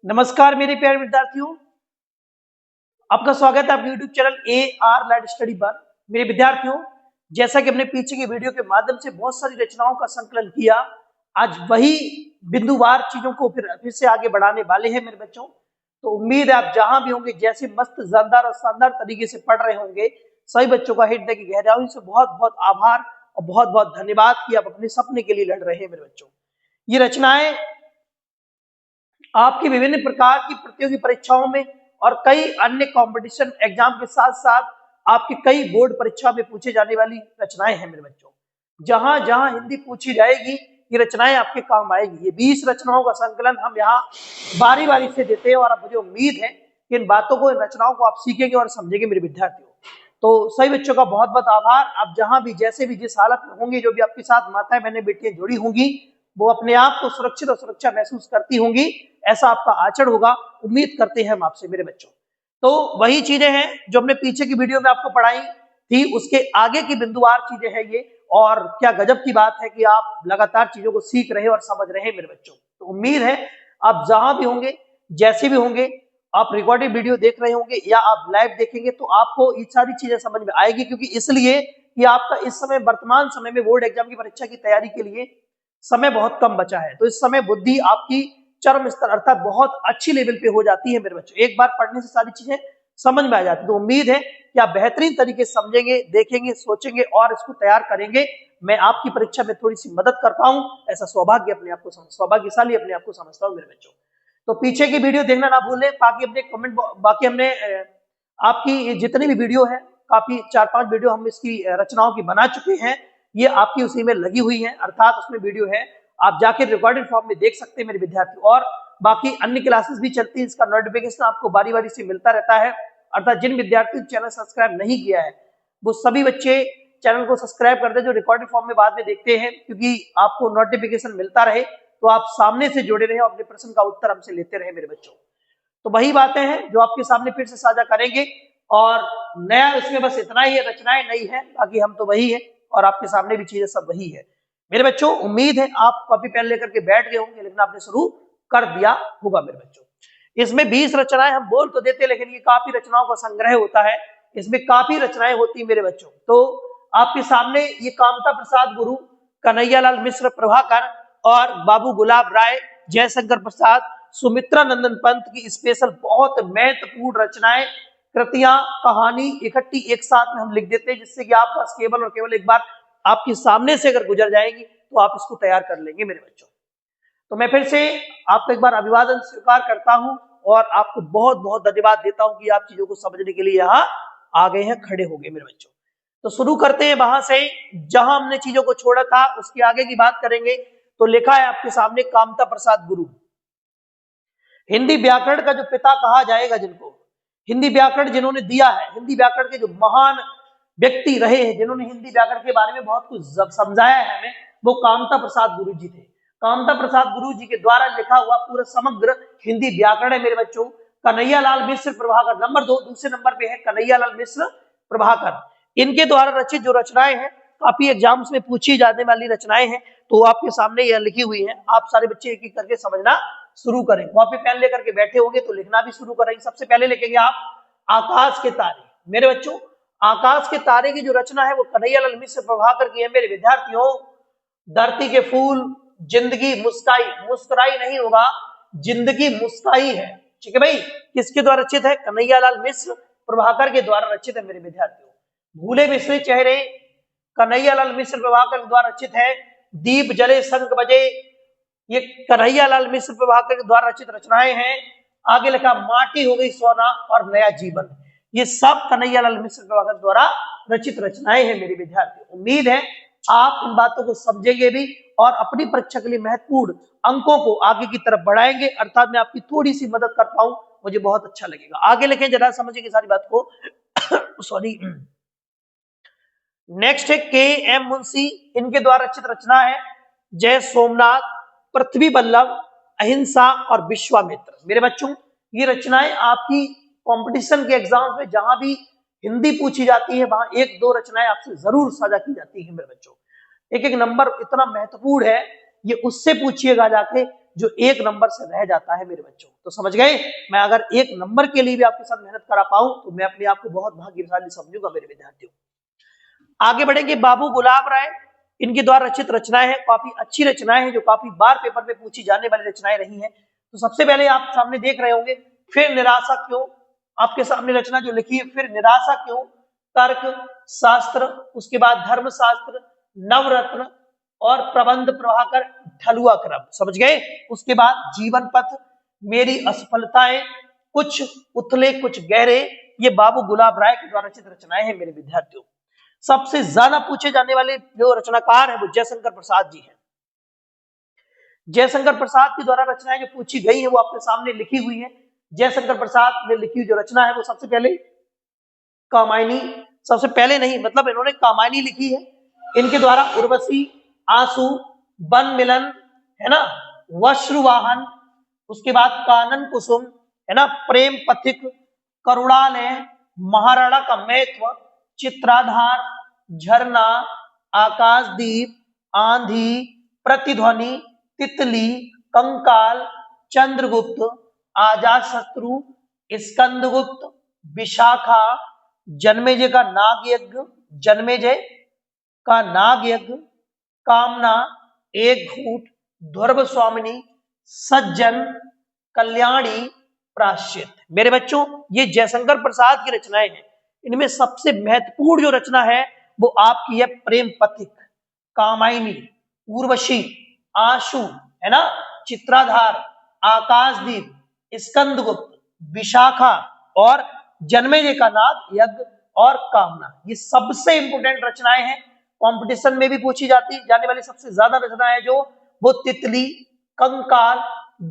नमस्कार मेरे प्यारे विद्यार्थियों, आपका स्वागत है आपके YouTube channel AR light study पर। मेरे विद्यार्थियों, जैसा कि हमने पीछे की वीडियो के माध्यम से बहुत सारी रचनाओं का संकलन किया, आज वही बिंदुवार चीजों को फिर से आगे बढ़ाने वाले हैं मेरे बच्चों। तो उम्मीद है आप जहां भी होंगे जैसे मस्त जानदार और शानदार तरीके से पढ़ रहे होंगे। सभी बच्चों का हृदय की गहराई से बहुत बहुत आभार और बहुत बहुत धन्यवाद कि आप अपने सपने के लिए लड़ रहे हैं मेरे बच्चों। ये रचनाएं आपकी विभिन्न प्रकार की प्रतियोगी परीक्षाओं में और कई अन्य कंपटीशन एग्जाम के साथ साथ आपकी कई बोर्ड परीक्षा में पूछे जाने वाली रचनाएं हैं मेरे बच्चों। जहां जहां हिंदी पूछी जाएगी ये रचनाएं आपके काम आएगी। ये 20 रचनाओं का संकलन हम यहाँ बारी बारी से देते हैं और अब मुझे उम्मीद है कि इन बातों को, इन रचनाओं को आप सीखेंगे और समझेंगे मेरे विद्यार्थियों। तो सभी बच्चों का बहुत बहुत आभार। आप जहां भी जैसे भी जिस हालत में होंगे, जो भी आपके साथ माताएं बहनें बेटियां जुड़ी होंगी, वो अपने आप को सुरक्षित और सुरक्षा महसूस करती होंगी, ऐसा आपका आचरण होगा, उम्मीद करते हैं हम आपसे मेरे बच्चों। तो वही चीजें हैं जो हमने पीछे की वीडियो में आपको पढ़ाई थी, उसके आगे की बिंदुवार चीजें हैं ये। और क्या गजब की बात है कि आप लगातार चीजों को सीख रहे हैं और समझ रहे हैं मेरे बच्चों। तो उम्मीद है आप जहां भी होंगे, जैसे भी होंगे, आप रिकॉर्डेड वीडियो देख रहे होंगे या आप लाइव देखेंगे, तो आपको ये सारी चीजें समझ में आएगी, क्योंकि इसलिए कि आपका इस समय वर्तमान समय में बोर्ड एग्जाम की परीक्षा की तैयारी के लिए समय बहुत कम बचा है। तो इस समय बुद्धि आपकी चरम स्तर अर्थात बहुत अच्छी लेवल पे हो जाती है मेरे बच्चों। एक बार पढ़ने से सारी चीजें समझ में आ जाती है। तो उम्मीद है कि आप बेहतरीन तरीके से समझेंगे, देखेंगे, सोचेंगे और इसको तैयार करेंगे। मैं आपकी परीक्षा में थोड़ी सी मदद कर पाऊं, ऐसा सौभाग्यशाली अपने आप को समझता हूं मेरे बच्चों। तो पीछे की वीडियो देखना ना भूलें। बाकी हमने आपकी जितनी भी वीडियो है, काफी 4-5 वीडियो हम इसकी रचनाओं की बना चुके हैं, ये आपकी उसी में लगी हुई है, अर्थात उसमें वीडियो है, आप जाके रिकॉर्डेड फॉर्म में देख सकते हैं मेरे विद्यार्थी। और बाकी अन्य क्लासेस भी चलती है, इसका नोटिफिकेशन आपको बारी बारी से मिलता रहता है। अर्थात जिन विद्यार्थी ने चैनल सब्सक्राइब नहीं किया है, वो सभी बच्चे चैनल को सब्सक्राइब कर दे, जो रिकॉर्डेड फॉर्म में बाद में देखते हैं, क्योंकि आपको नोटिफिकेशन मिलता रहे, तो आप सामने से जुड़े रहे और अपने प्रश्न का उत्तर हमसे लेते रहे मेरे बच्चों। तो वही बातें हैं जो आपके सामने फिर से साझा करेंगे। और नया इसमें बस इतना ही है, रचनाएं नई है, बाकी हम तो वही है और आपके सामने भी चीजें सब वही है मेरे बच्चों। उम्मीद है आप कॉपी पेन लेकर के बैठ गए होंगे, लेकिन आपने शुरू कर दिया होगा मेरे बच्चों। इसमें 20 रचनाएं हम बोल तो देते, लेकिन ये काफी रचनाओं का संग्रह होता है, इसमें काफी रचनाएं होती मेरे बच्चों। तो आपके सामने ये कामता प्रसाद गुरु, कन्हैयालाल मिश्र प्रभाकर और बाबू गुलाब राय, जयशंकर प्रसाद, सुमित्रा नंदन पंत की स्पेशल बहुत महत्वपूर्ण रचनाएं, कृतियां, कहानी इकट्ठी एक साथ में हम लिख देते हैं, जिससे कि आप बस केवल और केवल एक बार आपके सामने से अगर गुजर जाएगी तो आप इसको तैयार कर लेंगे मेरे बच्चों। तो मैं फिर से आपको एक बार अभिवादन स्वीकार करता हूं और आपको बहुत बहुत धन्यवाद देता हूं कि आप चीजों को समझने के लिए यहाँ आ गए हैं, खड़े हो गए मेरे बच्चों। तो शुरू करते हैं वहां से जहां हमने चीजों को छोड़ा था, उसके आगे की बात करेंगे। तो लिखा है आपके सामने कामता प्रसाद गुरु, हिंदी व्याकरण का जो पिता कहा जाएगा, जिनको हिंदी व्याकरण जिन्होंने दिया है, हिंदी व्याकरण के जो महान व्यक्ति रहे हैं, जिन्होंने हिंदी व्याकरण के बारे में बहुत कुछ समझाया है हमें, वो कामता प्रसाद गुरु जी थे। कामता प्रसाद गुरु जी के द्वारा लिखा हुआ पूरा समग्र हिंदी व्याकरण है मेरे बच्चों। कन्हैयालाल मिश्र प्रभाकर नंबर 2, दूसरे नंबर पे है कन्हैयालाल मिश्र प्रभाकर। इनके द्वारा रचित जो रचनाएं हैं, काफी एग्जाम्स में पूछी जाने वाली रचनाएं हैं, तो आपके सामने यह लिखी हुई है। आप सारे बच्चे एक एक करके समझना शुरू करें। कॉपी पेन लेकर के बैठे होंगे तो लिखना भी शुरू करेंगे। सबसे पहले लिखेंगे आप आकाश के तारे मेरे बच्चों। आकाश के तारे की जो रचना है वो कन्हैयालाल मिश्र प्रभाकर की है मेरे विद्यार्थियों। धरती के फूल, जिंदगी मुस्काई, मुस्कुराई नहीं होगा, जिंदगी मुस्काई है, ठीक है भाई। किसके द्वारा रचित है? कन्हैयालाल मिश्र प्रभाकर के द्वारा रचित है मेरे विद्यार्थियों। भूले बिसरे चेहरे कन्हैयालाल मिश्र प्रभाकर के द्वारा रचित है। दीप जले शंख बजे, ये कन्हैयालाल मिश्र प्रभाकर के द्वारा रचित रचनाएं हैं। आगे लिखा माटी हो गई सोना और नया जीवन, ये सब कन्हैयालाल मिश्र प्रभाकर द्वारा रचित रचनाएं हैं मेरे विद्यार्थी। उम्मीद है आप इन बातों को समझेंगे भी और अपनी परीक्षा के लिए महत्वपूर्ण अंकों को आगे की तरफ बढ़ाएंगे, अर्थात मैं आपकी थोड़ी सी मदद कर पाऊं, मुझे बहुत अच्छा लगेगा। आगे लिखें, जरा समझेंगे सारी बात को। सॉरी। नेक्स्ट है के एम मुंशी, इनके द्वारा रचित रचना है जय सोमनाथ, पृथ्वी बल्लभ, अहिंसा और विश्वामित्र। मेरे बच्चों, ये रचनाएं आपकी कंपटीशन के एग्जाम में जहां भी हिंदी पूछी जाती है, वहां 1-2 रचनाएं आपसे जरूर साझा की जाती है मेरे बच्चों। एक एक नंबर इतना महत्वपूर्ण है, ये उससे पूछिएगा जाके जो 1 नंबर से रह जाता है मेरे बच्चों। तो समझ गए, मैं अगर 1 नंबर के लिए भी आपके साथ मेहनत करा पाऊं तो मैं अपने आप को बहुत भाग्यशाली समझूंगा मेरे विद्यार्थियों। आगे बढ़ेंगे, बाबू गुलाब राय, इनके द्वारा रचित रचनाएं हैं, काफी अच्छी रचनाएं हैं जो काफी बार पेपर में पूछी जाने वाली रचनाएं रही हैं। तो सबसे पहले आप सामने देख रहे होंगे, फिर निराशा क्यों, आपके सामने रचना जो लिखी है, फिर निराशा क्यों, तर्क शास्त्र, उसके बाद धर्म शास्त्र, नवरत्न और प्रबंध प्रभाकर, ढलुआ क्रम, समझ गए। उसके बाद जीवन पथ, मेरी असफलताएं, कुछ उथले कुछ गहरे, ये बाबू गुलाब राय के द्वारा रचित रचनाएं हैं मेरे विद्यार्थियों। सबसे ज्यादा पूछे जाने वाले जो रचनाकार है वो जयशंकर प्रसाद जी हैं। जयशंकर प्रसाद के द्वारा रचनाएं जो पूछी गई है वो आपके सामने लिखी हुई है। जयशंकर प्रसाद ने लिखी हुई जो रचना है वो सबसे पहले कामायनी, सबसे पहले नहीं मतलब इन्होंने कामायनी लिखी है। इनके द्वारा उर्वशी, आंसू, वन मिलन, है ना, वश्रुवाहन, उसके बाद कानन कुसुम, है ना, प्रेम पथिक, करुणालय, महाराणा का महत्व, चित्राधार, झरना, आकाशदीप, आंधी, प्रतिध्वनि, तितली, कंकाल, चंद्रगुप्त, अजातशत्रु, स्कंदगुप्त, विशाखा, जन्मेजय का नाग यज्ञ, जन्मेजय का नाग यज्ञ, कामना, एक घूट, ध्रुव स्वामिनी, सज्जन, कल्याणी, प्राश्चित। मेरे बच्चों ये जयशंकर प्रसाद की रचनाएं हैं। इनमें सबसे महत्वपूर्ण जो रचना है वो आपकी है प्रेम पथिक, कामायनी, उर्वशी, आशु, है ना, चित्राधार, आकाशदीप, स्कंदगुप्त, विशाखा और जन्मेजय का नाग यज्ञ और कामना। ये सबसे इंपोर्टेंट रचनाएं हैं, कंपटीशन में भी पूछी जाने वाली सबसे ज्यादा रचना है जो वो तितली, कंकाल,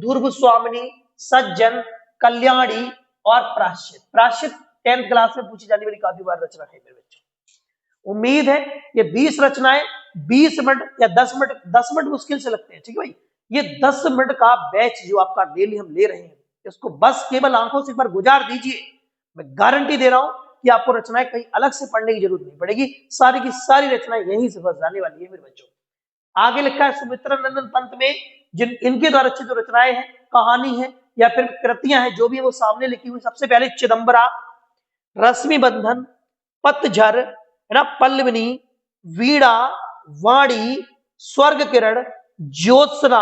ध्रुव स्वामिनी, सज्जन, कल्याणी और प्राश्चित। प्राश्चित 10th क्लास में पूछी जाने वाली काफी बार रचना है मेरे बच्चों। उम्मीद है ये 20 रचनाएं 20 मिनट या 10 मिनट मुश्किल से लगते हैं, ठीक है भाई। ये 10 मिनट का बैच जो आपका डेली हम ले रहे हैं इसको बस केवल आंखों से एक बार गुजार दीजिए, मैं गारंटी दे रहा हूं कि आपको रचनाएं कहीं अलग से पढ़ने की जरूरत नहीं पड़ेगी, सारी की सारी रचनाएं यहीं से बस जाने वाली है मेरे बच्चों। आगे लिखा है सुमित्रा नंदन पंत में जिन इनके द्वारा रचित जो रचनाएं हैं, कहानी है या फिर कृतियां हैं, जो भी है वो सामने लिखी हुई। सबसे पहले चिदंबरा, रश्मि बंधन, पतझर, है ना, पल्लविनी, वीणा, वाणी, स्वर्ग किरण, ज्योत्सना,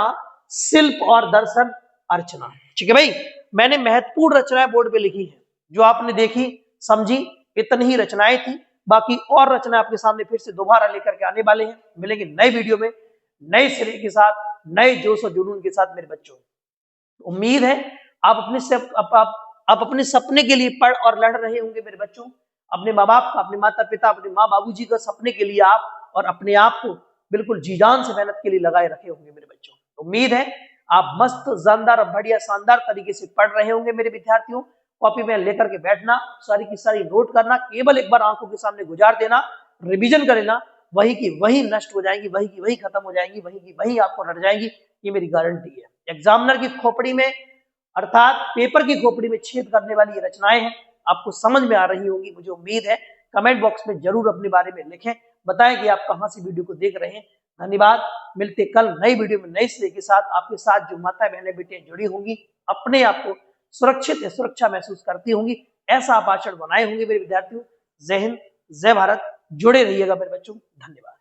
शिल्प और दर्शन, अर्चना। ठीक है भाई, मैंने महत्वपूर्ण रचनाएं बोर्ड पे लिखी है, जो आपने देखी समझी इतनी ही रचनाएं थी। बाकी और रचना आपके सामने फिर से दोबारा लेकर के आने वाले हैं। मिलेंगे नए वीडियो में नए सिरे के साथ, नए जोश और जुनून के साथ मेरे बच्चों। उम्मीद है आप अपने सपने के लिए पढ़ और लड़ रहे होंगे मेरे बच्चों। अपने माँ बाप का, अपने माता पिता, अपने माँ बाबूजी का सपने के लिए आप और अपने आप को बिल्कुल जी जान से मेहनत के लिए लगाए रखे होंगे मेरे बच्चों। उम्मीद है आप मस्त, जानदार, बढ़िया, शानदार तरीके से पढ़ रहे होंगे मेरे विद्यार्थियों। कॉपी में लेकर के बैठना, सारी की सारी नोट करना, केवल एक बार आंखों के सामने गुजार देना, रिवीजन कर लेना, वही की वही नष्ट हो जाएंगी, वही की वही खत्म हो जाएंगी, वही की वही आपको रट जाएंगी, ये मेरी गारंटी है। एग्जामिनर की खोपड़ी में अर्थात पेपर की खोपड़ी में छेद करने वाली ये रचनाएं हैं, आपको समझ में आ रही होंगी मुझे उम्मीद है। कमेंट बॉक्स में जरूर अपने बारे में लिखें, बताएं कि आप कहां से वीडियो को देख रहे हैं। धन्यवाद, मिलते कल नई वीडियो में नए सिरे के साथ। आपके साथ जो माता बहनें बेटियां जुड़ी होंगी, अपने आप को सुरक्षित या सुरक्षा महसूस करती होंगी, ऐसा आप आचरण बनाए होंगे मेरे विद्यार्थियों। जय हिंद, जय भारत, जुड़े रहिएगा मेरे बच्चों। धन्यवाद।